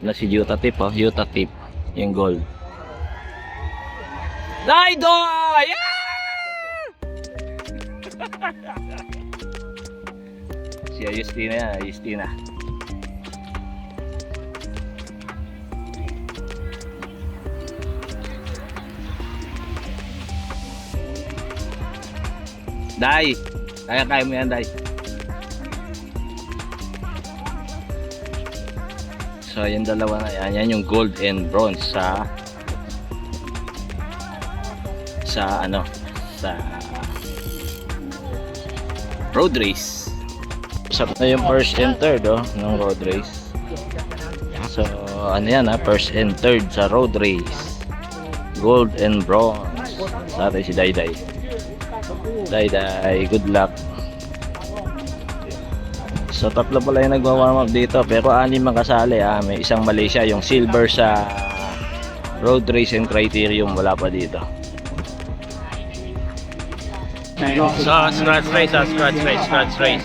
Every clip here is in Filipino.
Na si Yuta Tip, oh. Yuta Tip. Yung gold. Daido! Yeah! Si Ayustina yan, Ayustina. Dai, kaya mo yan, Dai. So yung dalawa na yan, yan yung gold and bronze sa ano, sa road race. Usap na yung first and third, oh, ng road race. So ano yan, first and third sa road race, gold and bronze. Sa atin si Dayday. Dayday, good luck. So tatlo pala yung nagwa-warm up dito, pero 6 ang kasali, may isang Malaysia, yung silver sa road race and criterium, wala pa dito. So scratch race, scratch race.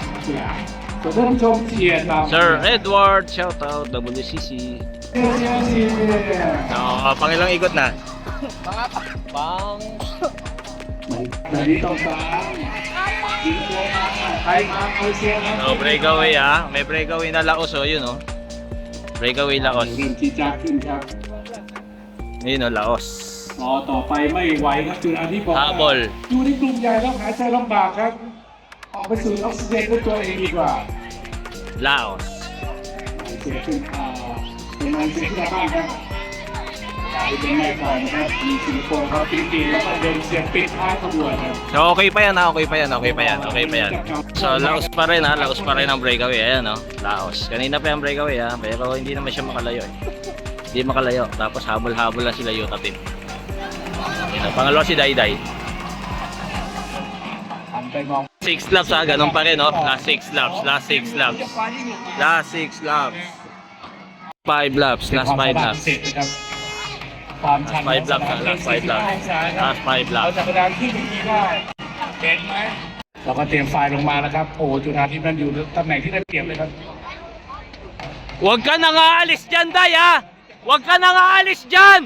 Sir Edward, shout out WCC. So pangilang ikot na? Pang no, breakaway may breakaway na Laos, oh, yun, oh. Breakaway Laos. Yun, oh, Laos. ต่อไปไม่ไหวครับจุฬาที่บอก Habol. อยู่ในกลุ่มใหญ่แล้วหายใจลำบากครับออกไปสูดออกซิเจนด้วยตัวเองดีกว่า Laos. เสียขึ้นเป็นงานเสียขึ้นบ้างครับเป็นไงก่อนนะครับมีสิงคโปร์ครับฟิลิปปินส์แล้วก็เดินเสียงปิดท้ายขบวนครับ So okay pa yan, okay pa yan. So Laos pa rin, Laos pa rin ang breakaway. Ayan, oh, Laos. Kanina pa yung breakaway, pero hindi naman siya makalayo, eh. Hindi makalayo. Tapos habol-habol na sila Yuta Tip. Yun, pangalawa si Dayday. 6 laps, ganun pa rin, oh. Last 6 laps. Last 5 laps.ความสามารถเสร็จนะครับความชัน 5 laps. Last 5 เรา laps. จะกระดานที่เมื่อกี้ได้เห็นไหมเราก็เตรียมไฟล์ลงมานะครับโอ้จุฬาทิพย์นั้นอยู่ตำแหน่งที่ได้เปรียบเลยครับ Huwag ka nang aalis dyan, Day, ha? Huwag ka nang aalis dyan!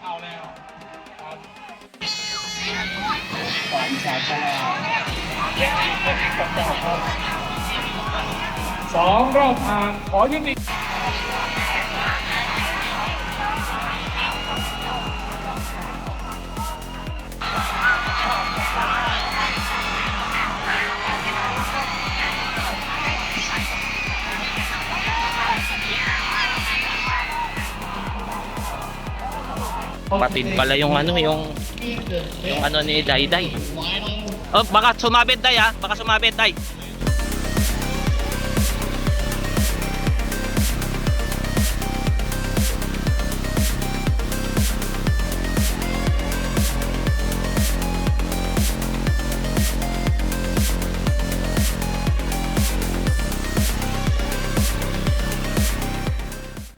เอาแล้วฝ่ายชาติสองรอบผ่านขอยุติ Patid pala yung ano, yung ano ni Dayday. Oh, baka sumabit, Day, ha? Baka sumabit, Day.